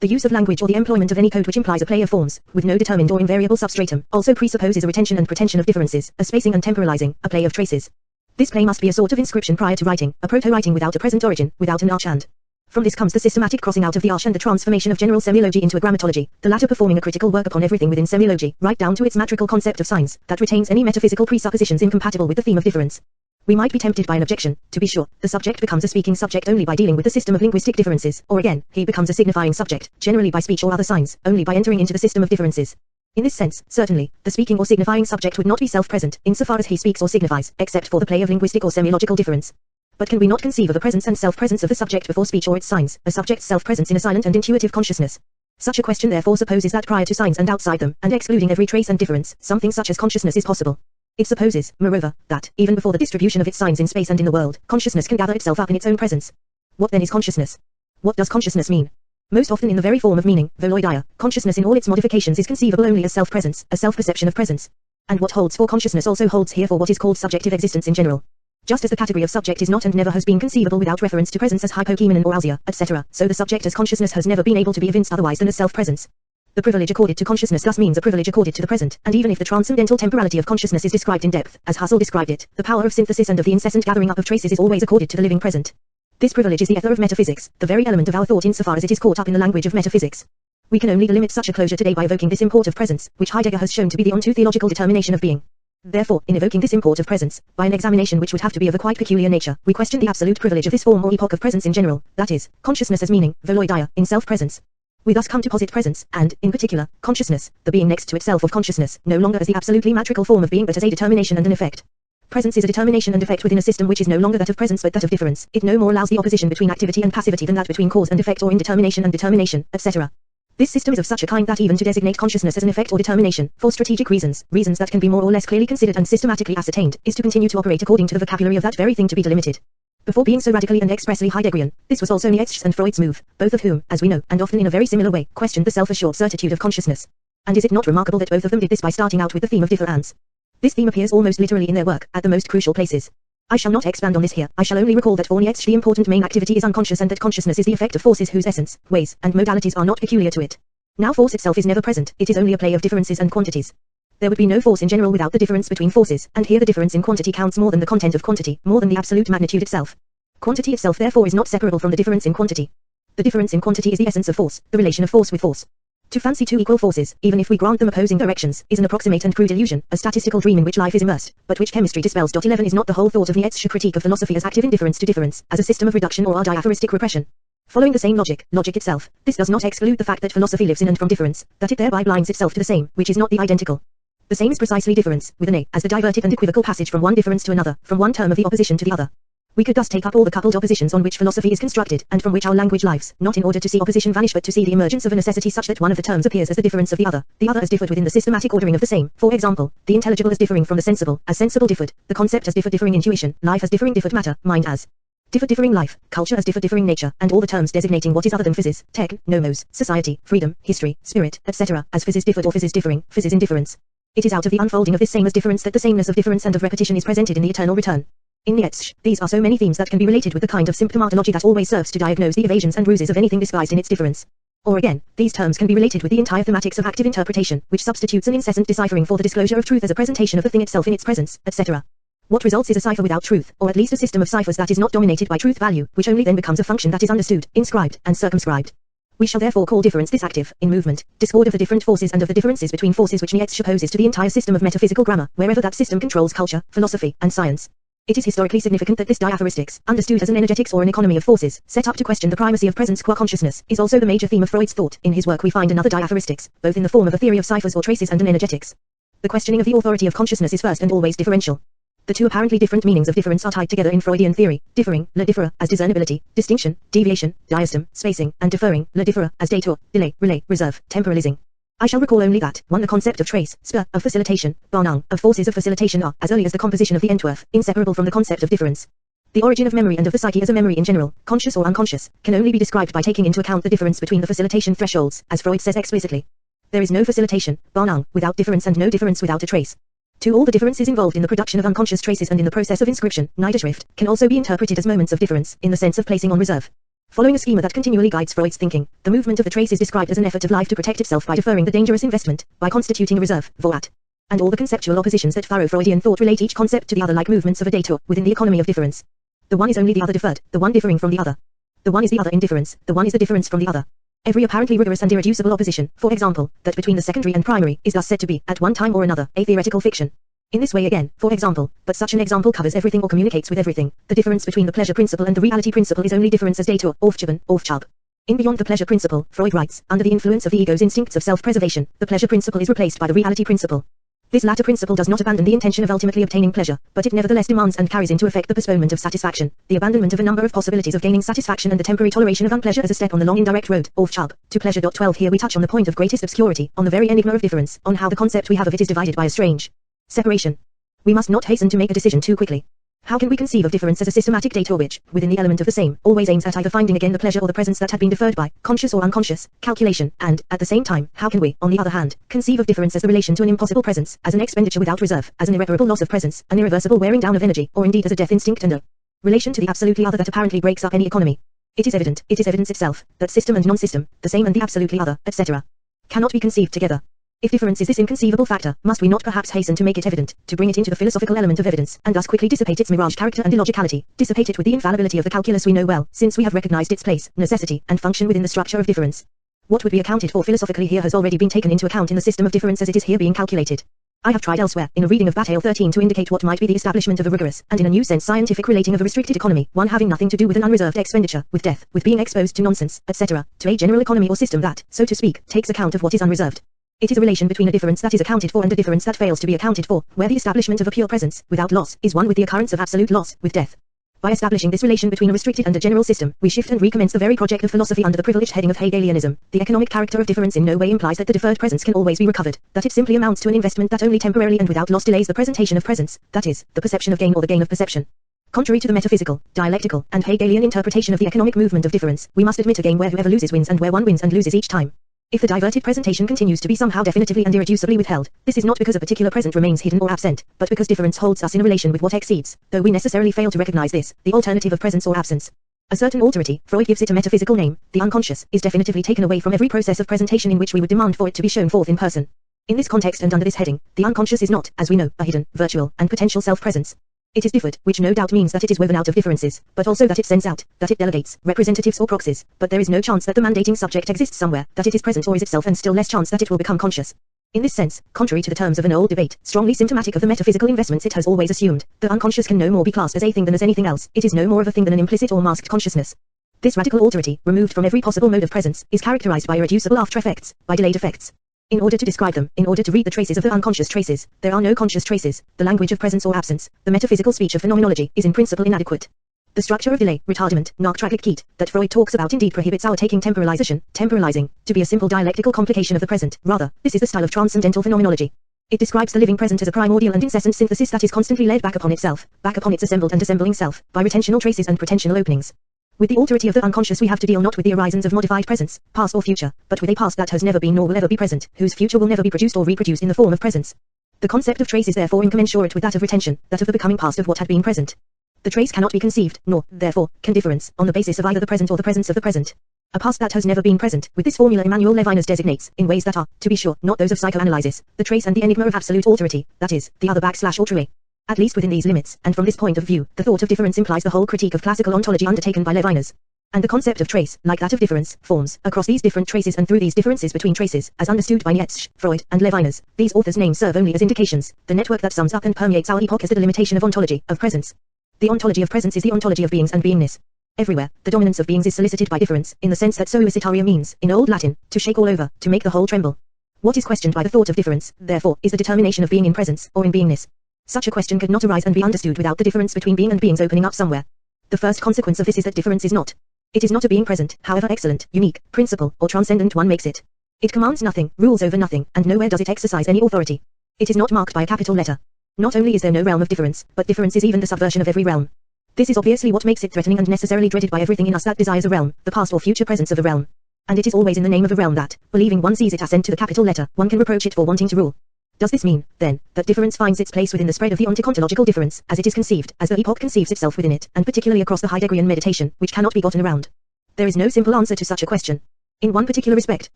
The use of language or the employment of any code which implies a play of forms, with no determined or invariable substratum, also presupposes a retention and pretension of differences, a spacing and temporalizing, a play of traces. This play must be a sort of inscription prior to writing, a proto-writing without a present origin, without an arch and. From this comes the systematic crossing out of the arch and the transformation of general semiology into a grammatology, the latter performing a critical work upon everything within semiology, right down to its matrical concept of signs, that retains any metaphysical presuppositions incompatible with the theme of difference. We might be tempted by an objection. To be sure, the subject becomes a speaking subject only by dealing with the system of linguistic differences, or again, he becomes a signifying subject, generally by speech or other signs, only by entering into the system of differences. In this sense, certainly, the speaking or signifying subject would not be self-present, insofar as he speaks or signifies, except for the play of linguistic or semiological difference. But can we not conceive of the presence and self-presence of the subject before speech or its signs, a subject's self-presence in a silent and intuitive consciousness? Such a question therefore supposes that prior to signs and outside them, and excluding every trace and difference, something such as consciousness is possible. It supposes, moreover, that, even before the distribution of its signs in space and in the world, consciousness can gather itself up in its own presence. What then is consciousness? What does consciousness mean? Most often in the very form of meaning, voloidia, consciousness in all its modifications is conceivable only as self-presence, a self-perception of presence. And what holds for consciousness also holds here for what is called subjective existence in general. Just as the category of subject is not and never has been conceivable without reference to presence as hypokeimenon or ousia, etc., so the subject as consciousness has never been able to be evinced otherwise than as self-presence. The privilege accorded to consciousness thus means a privilege accorded to the present, and even if the transcendental temporality of consciousness is described in depth, as Husserl described it, the power of synthesis and of the incessant gathering up of traces is always accorded to the living present. This privilege is the ether of metaphysics, the very element of our thought insofar as it is caught up in the language of metaphysics. We can only delimit such a closure today by evoking this import of presence, which Heidegger has shown to be the ontological determination of being. Therefore, in evoking this import of presence, by an examination which would have to be of a quite peculiar nature, we question the absolute privilege of this form or epoch of presence in general, that is, consciousness as meaning, voloidia, in self-presence. We thus come to posit presence, and, in particular, consciousness, the being next to itself of consciousness, no longer as the absolutely matrical form of being but as a determination and an effect. Presence is a determination and effect within a system which is no longer that of presence but that of difference. It no more allows the opposition between activity and passivity than that between cause and effect or indetermination and determination, etc. This system is of such a kind that even to designate consciousness as an effect or determination, for strategic reasons, reasons that can be more or less clearly considered and systematically ascertained, is to continue to operate according to the vocabulary of that very thing to be delimited. Before being so radically and expressly Heideggerian, this was also Nietzsche's and Freud's move, both of whom, as we know, and often in a very similar way, questioned the self-assured certitude of consciousness. And is it not remarkable that both of them did this by starting out with the theme of difference? This theme appears almost literally in their work, at the most crucial places. I shall not expand on this here. I shall only recall that for Nietzsche the important main activity is unconscious and that consciousness is the effect of forces whose essence, ways, and modalities are not peculiar to it. Now force itself is never present, it is only a play of differences and quantities. There would be no force in general without the difference between forces, and here the difference in quantity counts more than the content of quantity, more than the absolute magnitude itself. Quantity itself therefore is not separable from the difference in quantity. The difference in quantity is the essence of force, the relation of force with force. To fancy two equal forces, even if we grant them opposing directions, is an approximate and crude illusion, a statistical dream in which life is immersed, but which chemistry dispels. 11 is not the whole thought of Nietzsche's critique of philosophy as active indifference to difference, as a system of reduction or diaphoristic repression. Following the same logic itself, this does not exclude the fact that philosophy lives in and from difference, that it thereby blinds itself to the same, which is not the identical. The same is precisely difference, with an A, as the diverted and equivocal passage from one difference to another, from one term of the opposition to the other. We could thus take up all the coupled oppositions on which philosophy is constructed, and from which our language lives, not in order to see opposition vanish but to see the emergence of a necessity such that one of the terms appears as the difference of the other as differed within the systematic ordering of the same. For example, the intelligible as differing from the sensible, as sensible differed, the concept as differing intuition, life as differed matter, mind as differing life, culture as differing nature, and all the terms designating what is other than physis, tech, nomos, society, freedom, history, spirit, etc., as physis differed or physis differing, physis indifference. It is out of the unfolding of this same as difference that the sameness of difference and of repetition is presented in the eternal return. In Nietzsche, these are so many themes that can be related with the kind of symptomatology that always serves to diagnose the evasions and ruses of anything disguised in its difference. Or again, these terms can be related with the entire thematics of active interpretation, which substitutes an incessant deciphering for the disclosure of truth as a presentation of the thing itself in its presence, etc. What results is a cipher without truth, or at least a system of ciphers that is not dominated by truth value, which only then becomes a function that is understood, inscribed, and circumscribed. We shall therefore call difference this active, in movement, discord of the different forces and of the differences between forces which Nietzsche opposes to the entire system of metaphysical grammar, wherever that system controls culture, philosophy, and science. It is historically significant that this diaphoristics, understood as an energetics or an economy of forces, set up to question the primacy of presence qua consciousness, is also the major theme of Freud's thought. In his work we find another diaphoristics, both in the form of a theory of ciphers or traces and an energetics. The questioning of the authority of consciousness is first and always differential. The two apparently different meanings of difference are tied together in Freudian theory, differing, le differa, as discernibility, distinction, deviation, diastem, spacing, and deferring, le differa, as detour, delay, relay, reserve, temporalizing. I shall recall only that, 1. The concept of trace, spur, of facilitation, Barnung, of forces of facilitation are, as early as the composition of the Entwurf, inseparable from the concept of difference. The origin of memory and of the psyche as a memory in general, conscious or unconscious, can only be described by taking into account the difference between the facilitation thresholds, as Freud says explicitly. There is no facilitation, Barnung, without difference and no difference without a trace. 2. All the differences involved in the production of unconscious traces and in the process of inscription, Niederschrift, can also be interpreted as moments of difference, in the sense of placing on reserve. Following a schema that continually guides Freud's thinking, the movement of the trace is described as an effort of life to protect itself by deferring the dangerous investment, by constituting a reserve, Vorrat. And all the conceptual oppositions that furrow Freudian thought relate each concept to the other like movements of a detour, within the economy of difference. The one is only the other deferred, the one differing from the other. The one is the other indifference, the one is the difference from the other. Every apparently rigorous and irreducible opposition, for example, that between the secondary and primary, is thus said to be, at one time or another, a theoretical fiction. In this way again, for example, but such an example covers everything or communicates with everything. The difference between the pleasure principle and the reality principle is only difference as detour, Aufschieben. In Beyond the Pleasure Principle, Freud writes, under the influence of the ego's instincts of self-preservation, the pleasure principle is replaced by the reality principle. This latter principle does not abandon the intention of ultimately obtaining pleasure, but it nevertheless demands and carries into effect the postponement of satisfaction, the abandonment of a number of possibilities of gaining satisfaction and the temporary toleration of unpleasure as a step on the long indirect road, Aufschieben, to pleasure. 12 Here we touch on the point of greatest obscurity, on the very enigma of difference, on how the concept we have of it is divided by a strange separation. We must not hasten to make a decision too quickly. How can we conceive of difference as a systematic detour which, within the element of the same, always aims at either finding again the pleasure or the presence that had been deferred by, conscious or unconscious, calculation, and, at the same time, how can we, on the other hand, conceive of difference as the relation to an impossible presence, as an expenditure without reserve, as an irreparable loss of presence, an irreversible wearing down of energy, or indeed as a death instinct and a relation to the absolutely other that apparently breaks up any economy? It is evident, it is evidence itself, that system and non-system, the same and the absolutely other, etc., cannot be conceived together. If difference is this inconceivable factor, must we not perhaps hasten to make it evident, to bring it into the philosophical element of evidence, and thus quickly dissipate its mirage character and illogicality, dissipate it with the infallibility of the calculus we know well, since we have recognized its place, necessity, and function within the structure of difference. What would be accounted for philosophically here has already been taken into account in the system of difference as it is here being calculated. I have tried elsewhere, in a reading of Bataille 13 to indicate what might be the establishment of a rigorous, and in a new sense scientific relating of a restricted economy, one having nothing to do with an unreserved expenditure, with death, with being exposed to nonsense, etc., to a general economy or system that, so to speak, takes account of what is unreserved. It is a relation between a difference that is accounted for and a difference that fails to be accounted for, where the establishment of a pure presence, without loss, is one with the occurrence of absolute loss, with death. By establishing this relation between a restricted and a general system, we shift and recommence the very project of philosophy under the privileged heading of Hegelianism. The economic character of difference in no way implies that the deferred presence can always be recovered, that it simply amounts to an investment that only temporarily and without loss delays the presentation of presence, that is, the perception of gain or the gain of perception. Contrary to the metaphysical, dialectical, and Hegelian interpretation of the economic movement of difference, we must admit a game where whoever loses wins and where one wins and loses each time. If the diverted presentation continues to be somehow definitively and irreducibly withheld, this is not because a particular present remains hidden or absent, but because difference holds us in a relation with what exceeds, though we necessarily fail to recognize this, the alternative of presence or absence. A certain alterity, Freud gives it a metaphysical name, the unconscious, is definitively taken away from every process of presentation in which we would demand for it to be shown forth in person. In this context and under this heading, the unconscious is not, as we know, a hidden, virtual, and potential self-presence. It is differed, which no doubt means that it is woven out of differences, but also that it sends out, that it delegates, representatives or proxies, but there is no chance that the mandating subject exists somewhere, that it is present or is itself, and still less chance that it will become conscious. In this sense, contrary to the terms of an old debate, strongly symptomatic of the metaphysical investments it has always assumed, the unconscious can no more be classed as a thing than as anything else, it is no more of a thing than an implicit or masked consciousness. This radical alterity, removed from every possible mode of presence, is characterized by irreducible after effects, by delayed effects. In order to describe them, in order to read the traces of the unconscious traces, there are no conscious traces. The language of presence or absence, the metaphysical speech of phenomenology, is in principle inadequate. The structure of delay, retardement, Nachtraglichkeit, that Freud talks about indeed prohibits our taking temporalization, temporalizing, to be a simple dialectical complication of the present. Rather, this is the style of transcendental phenomenology. It describes the living present as a primordial and incessant synthesis that is constantly led back upon itself, back upon its assembled and assembling self, by retentional traces and pretensional openings. With the alterity of the unconscious we have to deal not with the horizons of modified presence, past or future, but with a past that has never been nor will ever be present, whose future will never be produced or reproduced in the form of presence. The concept of trace is therefore incommensurate with that of retention, that of the becoming past of what had been present. The trace cannot be conceived, nor, therefore, can difference, on the basis of either the present or the presence of the present. A past that has never been present, with this formula Emmanuel Levinas designates, in ways that are, to be sure, not those of psychoanalysis, the trace and the enigma of absolute alterity, that is, the other /ultra. At least within these limits, and from this point of view, the thought of difference implies the whole critique of classical ontology undertaken by Levinas. And the concept of trace, like that of difference, forms, across these different traces and through these differences between traces, as understood by Nietzsche, Freud, and Levinas, these authors' names serve only as indications, the network that sums up and permeates our epoch as the delimitation of ontology, of presence. The ontology of presence is the ontology of beings and beingness. Everywhere, the dominance of beings is solicited by difference, in the sense that sollicitaria means, in Old Latin, to shake all over, to make the whole tremble. What is questioned by the thought of difference, therefore, is the determination of being in presence, or in beingness. Such a question could not arise and be understood without the difference between being and beings opening up somewhere. The first consequence of this is that difference is not. It is not a being present, however excellent, unique, principal, or transcendent one makes it. It commands nothing, rules over nothing, and nowhere does it exercise any authority. It is not marked by a capital letter. Not only is there no realm of difference, but difference is even the subversion of every realm. This is obviously what makes it threatening and necessarily dreaded by everything in us that desires a realm, the past or future presence of a realm. And it is always in the name of a realm that, believing one sees it assent to the capital letter, one can reproach it for wanting to rule. Does this mean, then, that difference finds its place within the spread of the ontic-ontological difference, as it is conceived, as the epoch conceives itself within it, and particularly across the Heideggerian meditation, which cannot be gotten around? There is no simple answer to such a question. In one particular respect,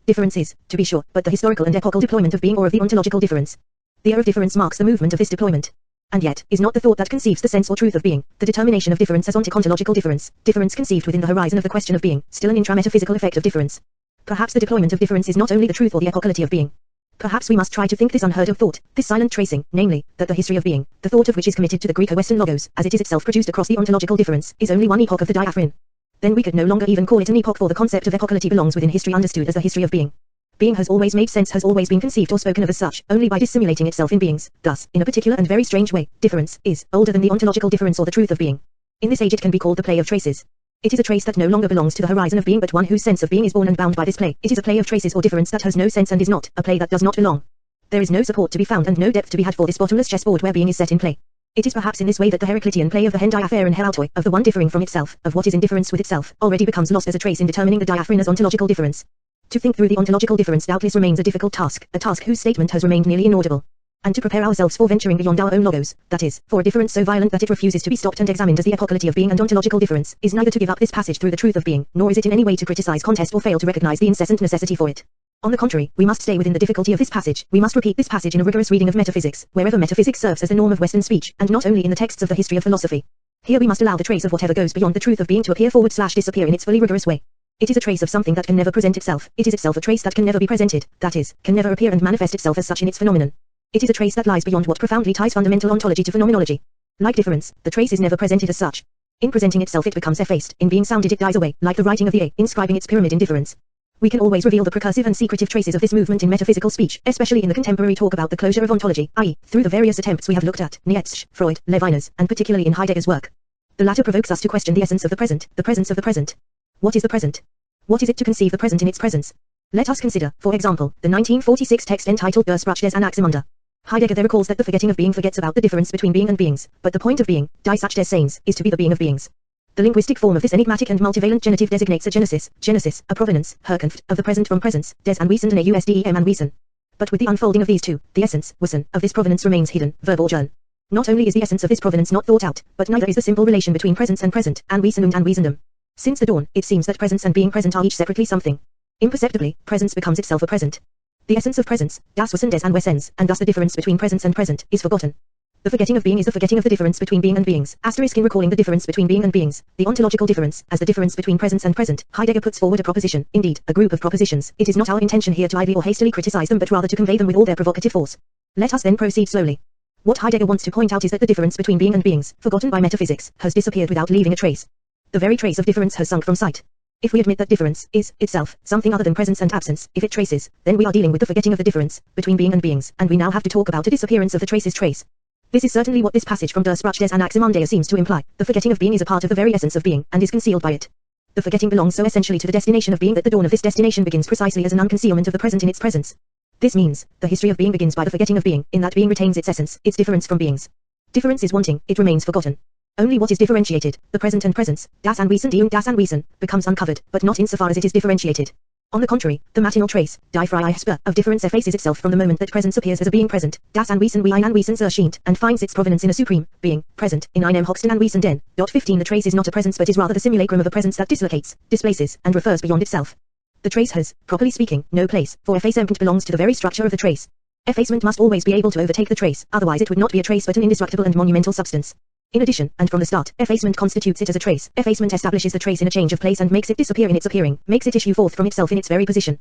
difference is, to be sure, but the historical and epochal deployment of being or of the ontological difference. The air of difference marks the movement of this deployment. And yet, is not the thought that conceives the sense or truth of being, the determination of difference as ontic-ontological difference, difference conceived within the horizon of the question of being, still an intrametaphysical effect of difference? Perhaps the deployment of difference is not only the truth or the epochality of being. Perhaps we must try to think this unheard of thought, this silent tracing, namely, that the history of being, the thought of which is committed to the Greco-Western logos, as it is itself produced across the ontological difference, is only one epoch of the diaphragm. Then we could no longer even call it an epoch, for the concept of epochality belongs within history understood as the history of being. Being has always made sense, has always been conceived or spoken of as such, only by dissimulating itself in beings. Thus, in a particular and very strange way, difference is older than the ontological difference or the truth of being. In this age it can be called the play of traces. It is a trace that no longer belongs to the horizon of being, but one whose sense of being is born and bound by this play. It is a play of traces or difference that has no sense and is not, a play that does not belong. There is no support to be found and no depth to be had for this bottomless chessboard where being is set in play. It is perhaps in this way that the Heraclitean play of the hen diapher and herautoi, of the one differing from itself, of what is in difference with itself, already becomes lost as a trace in determining the diaphragm as ontological difference. To think through the ontological difference doubtless remains a difficult task, a task whose statement has remained nearly inaudible. And to prepare ourselves for venturing beyond our own logos, that is, for a difference so violent that it refuses to be stopped and examined as the epochality of being and ontological difference, is neither to give up this passage through the truth of being, nor is it in any way to criticize, contest or fail to recognize the incessant necessity for it. On the contrary, we must stay within the difficulty of this passage, we must repeat this passage in a rigorous reading of metaphysics, wherever metaphysics serves as the norm of Western speech, and not only in the texts of the history of philosophy. Here we must allow the trace of whatever goes beyond the truth of being to appear forward/disappear in its fully rigorous way. It is a trace of something that can never present itself, it is itself a trace that can never be presented, that is, can never appear and manifest itself as such in its phenomenon. It is a trace that lies beyond what profoundly ties fundamental ontology to phenomenology. Like difference, the trace is never presented as such. In presenting itself it becomes effaced, in being sounded it dies away, like the writing of the A, inscribing its pyramid in difference. We can always reveal the precursive and secretive traces of this movement in metaphysical speech, especially in the contemporary talk about the closure of ontology, i.e., through the various attempts we have looked at, Nietzsche, Freud, Levinas, and particularly in Heidegger's work. The latter provokes us to question the essence of the present, the presence of the present. What is the present? What is it to conceive the present in its presence? Let us consider, for example, the 1946 text entitled Der Sprach des Anaximander. Heidegger there recalls that the forgetting of being forgets about the difference between being and beings, but the point of being, die Sach des Seins, is to be the being of beings. The linguistic form of this enigmatic and multivalent genitive designates a genesis, a provenance, Herkunft, of the present from presence, des Anwesenden and ausdem Anwesen. But with the unfolding of these two, the essence, Wesen, of this provenance remains hidden, verb or germ. Not only is the essence of this provenance not thought out, but neither is the simple relation between presence and present, Anwesen und Anwesendem. Since the dawn, it seems that presence and being present are each separately something. Imperceptibly, presence becomes itself a present. The essence of presence, das Wesen des Anwesens, and thus the difference between presence and present, is forgotten. The forgetting of being is the forgetting of the difference between being and beings. Asterisk in recalling the difference between being and beings. The ontological difference, as the difference between presence and present. Heidegger puts forward a proposition, indeed, a group of propositions. It is not our intention here to idly or hastily criticize them but rather to convey them with all their provocative force. Let us then proceed slowly. What Heidegger wants to point out is that the difference between being and beings, forgotten by metaphysics, has disappeared without leaving a trace. The very trace of difference has sunk from sight. If we admit that difference is, itself, something other than presence and absence, if it traces, then we are dealing with the forgetting of the difference between being and beings, and we now have to talk about a disappearance of the trace's trace. This is certainly what this passage from Der Spruch des Anaximandeia seems to imply. The forgetting of being is a part of the very essence of being, and is concealed by it. The forgetting belongs so essentially to the destination of being that the dawn of this destination begins precisely as an unconcealment of the present in its presence. This means, the history of being begins by the forgetting of being, in that being retains its essence, its difference from beings. Difference is wanting, it remains forgotten. Only what is differentiated, the present and presence, das Anwesen die und das Anwesen, becomes uncovered, but not insofar as it is differentiated. On the contrary, the matinal trace, die freie Spur, of difference effaces itself from the moment that presence appears as a being present, das Anwesen wie ein Anwesen erscheint, and finds its provenance in a supreme, being, present, in einem höchsten Anwesen den. 15 The trace is not a presence but is rather the simulacrum of a presence that dislocates, displaces, and refers beyond itself. The trace has, properly speaking, no place, for effacement belongs to the very structure of the trace. Effacement must always be able to overtake the trace, otherwise it would not be a trace but an indestructible and monumental substance. In addition, and from the start, effacement constitutes it as a trace. Effacement establishes the trace in a change of place and makes it disappear in its appearing, makes it issue forth from itself in its very position.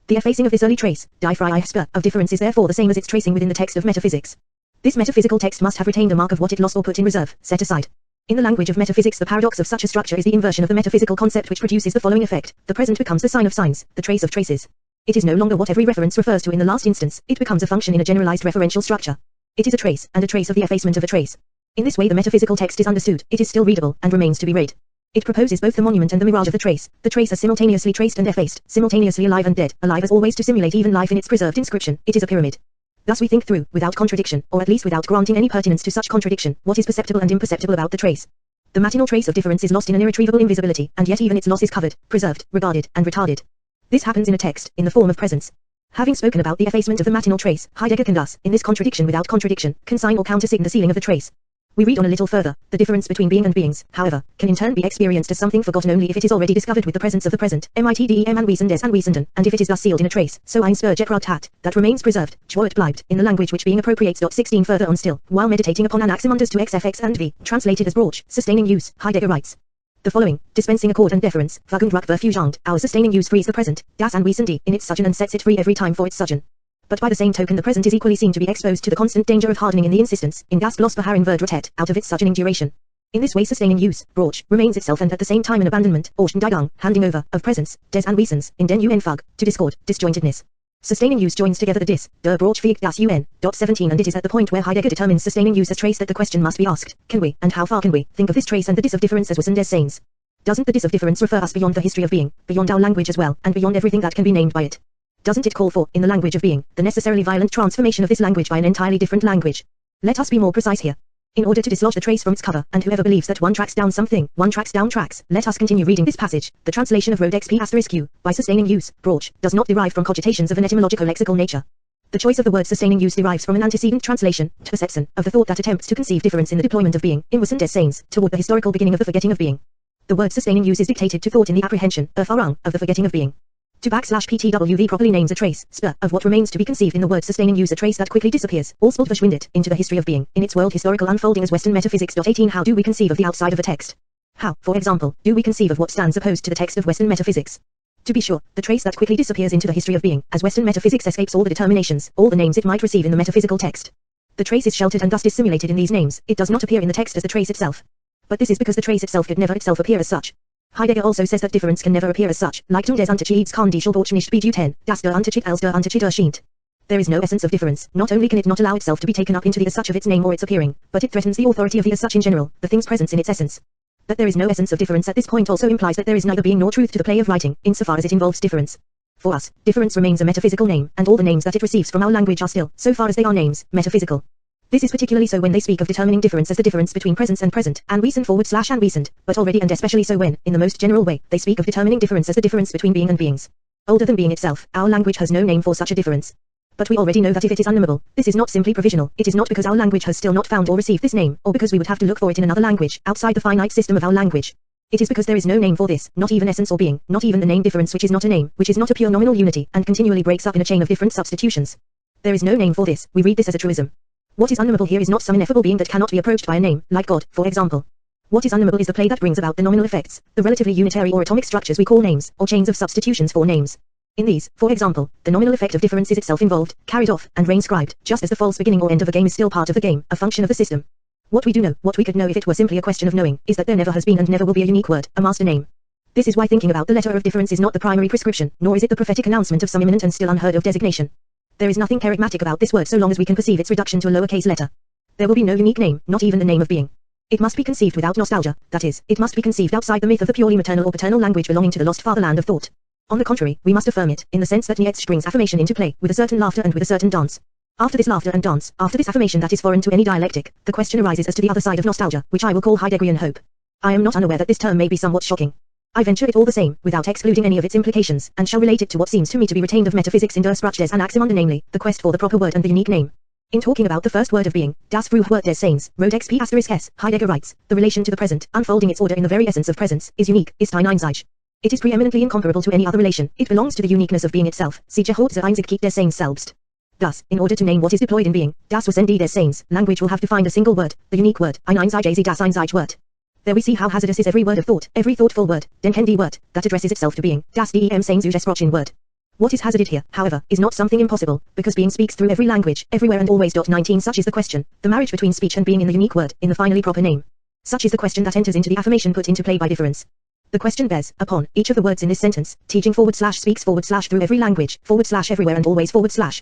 The effacing of this early trace, die freie Spur, of difference is therefore the same as its tracing within the text of metaphysics. This metaphysical text must have retained a mark of what it lost or put in reserve, set aside. In the language of metaphysics, the paradox of such a structure is the inversion of the metaphysical concept, which produces the following effect. The present becomes the sign of signs, the trace of traces. It is no longer what every reference refers to in the last instance, it becomes a function in a generalized referential structure. It is a trace, and a trace of the effacement of a trace. In this way the metaphysical text is understood, it is still readable, and remains to be read. It proposes both the monument and the mirage of the trace as simultaneously traced and effaced, simultaneously alive and dead, alive as always to simulate even life in its preserved inscription. It is a pyramid. Thus we think through, without contradiction, or at least without granting any pertinence to such contradiction, what is perceptible and imperceptible about the trace. The matinal trace of difference is lost in an irretrievable invisibility, and yet even its loss is covered, preserved, regarded, and retarded. This happens in a text, in the form of presence. Having spoken about the effacement of the matinal trace, Heidegger can thus, in this contradiction without contradiction, consign or countersign the sealing of the trace. We read on a little further. The difference between being and beings, however, can in turn be experienced as something forgotten only if it is already discovered with the presence of the present, mitdem Anwesen des Anwesenden, and if it is thus sealed in a trace, so ein Spurgebracht hat, that remains preserved, schwört bleibt, in the language which being appropriates. 16 Further on still, while meditating upon Anaximander's 2xfx and v, translated as Brauch, sustaining use, Heidegger writes. The following, dispensing accord and deference, Fug und Ruck verfugend, our sustaining use frees the present, das Anwesen die, in its sojourn and sets it free every time for its sojourn. But by the same token the present is equally seen to be exposed to the constant danger of hardening in the insistence, in das Glossbeharren wird retet, out of its sojourning duration. In this way sustaining use, Brauch, remains itself and at the same time an abandonment, Orchendigung, handing over, of presence, des Anwesens, in den Fug, to discord, disjointedness. Sustaining use joins together the dis, der Brauch fegt das 17 and it is at the point where Heidegger determines sustaining use as trace that the question must be asked, can we, and how far can we, think of this trace and the dis of difference as Wesen des Seins? Doesn't the dis of difference refer us beyond the history of being, beyond our language as well, and beyond everything that can be named by it? Doesn't it call for, in the language of being, the necessarily violent transformation of this language by an entirely different language? Let us be more precise here. In order to dislodge the trace from its cover, and whoever believes that one tracks down something, one tracks down tracks, let us continue reading this passage. The translation of Rode XP***, by sustaining use, Brauch, does not derive from cogitations of an etymologico-lexical nature. The choice of the word sustaining use derives from an antecedent translation, Tversetzen, of the thought that attempts to conceive difference in the deployment of being, in Wesen des Seins, toward the historical beginning of the forgetting of being. The word sustaining use is dictated to thought in the apprehension, Erfahrung, of the forgetting of being. To /PTWV properly names a trace, Spur, of what remains to be conceived in the word sustaining use, a trace that quickly disappears, alsbald verschwindet, into the history of being, in its world historical unfolding as Western metaphysics. 18 How do we conceive of the outside of a text? How, for example, do we conceive of what stands opposed to the text of Western metaphysics? To be sure, the trace that quickly disappears into the history of being, as Western metaphysics escapes all the determinations, all the names it might receive in the metaphysical text. The trace is sheltered and thus dissimulated in these names, it does not appear in the text as the trace itself. But this is because the trace itself could never itself appear as such. Heidegger also says that difference can never appear as such, Leichtung des Unterschieds kann die Schulbauch nicht beduten, das der Unterschied als der Unterschied erscheint. There is no essence of difference. Not only can it not allow itself to be taken up into the as such of its name or its appearing, but it threatens the authority of the as such in general, the thing's presence in its essence. That there is no essence of difference at this point also implies that there is neither being nor truth to the play of writing, insofar as it involves difference. For us, difference remains a metaphysical name, and all the names that it receives from our language are still, so far as they are names, metaphysical. This is particularly so when they speak of determining difference as the difference between presence and present, Anwesen/Anwesend, but already and especially so when, in the most general way, they speak of determining difference as the difference between being and beings. Older than being itself, our language has no name for such a difference. But we already know that if it is unknowable, this is not simply provisional, it is not because our language has still not found or received this name, or because we would have to look for it in another language, outside the finite system of our language. It is because there is no name for this, not even essence or being, not even the name difference which is not a name, which is not a pure nominal unity, and continually breaks up in a chain of different substitutions. There is no name for this, we read this as a truism. What is unknowable here is not some ineffable being that cannot be approached by a name, like God, for example. What is unknowable is the play that brings about the nominal effects, the relatively unitary or atomic structures we call names, or chains of substitutions for names. In these, for example, the nominal effect of difference is itself involved, carried off, and reinscribed, just as the false beginning or end of a game is still part of the game, a function of the system. What we do know, what we could know if it were simply a question of knowing, is that there never has been and never will be a unique word, a master name. This is why thinking about the letter of difference is not the primary prescription, nor is it the prophetic announcement of some imminent and still unheard of designation. There is nothing charismatic about this word so long as we can perceive its reduction to a lowercase letter. There will be no unique name, not even the name of being. It must be conceived without nostalgia, that is, it must be conceived outside the myth of the purely maternal or paternal language belonging to the lost fatherland of thought. On the contrary, we must affirm it, in the sense that Nietzsche brings affirmation into play, with a certain laughter and with a certain dance. After this laughter and dance, after this affirmation that is foreign to any dialectic, the question arises as to the other side of nostalgia, which I will call Heideggerian hope. I am not unaware that this term may be somewhat shocking. I venture it all the same, without excluding any of its implications, and shall relate it to what seems to me to be retained of metaphysics in Der Sprach des Anaximander, namely, the quest for the proper word and the unique name. In talking about the first word of being, das frühe Wort des Seins, wrote XP*S, Heidegger writes, the relation to the present, unfolding its order in the very essence of presence, is unique, ist ein Einzig. It is preeminently incomparable to any other relation, it belongs to the uniqueness of being itself, sie gehört zur Einzigkeit des Seins selbst. Thus, in order to name what is deployed in being, das Wesen des Seins, language will have to find a single word, the unique word, ein Einzig das Einzig Wort. There we see how hazardous is every word of thought, every thoughtful word, denkende word, that addresses itself to being, das dem Sein zugesprochen word. What is hazarded here, however, is not something impossible, because being speaks through every language, everywhere and always. 19 Such is the question, the marriage between speech and being in the unique word, in the finally proper name. Such is the question that enters into the affirmation put into play by difference. The question bears, upon, each of the words in this sentence, teaching /speaks /through every language, /everywhere and always /,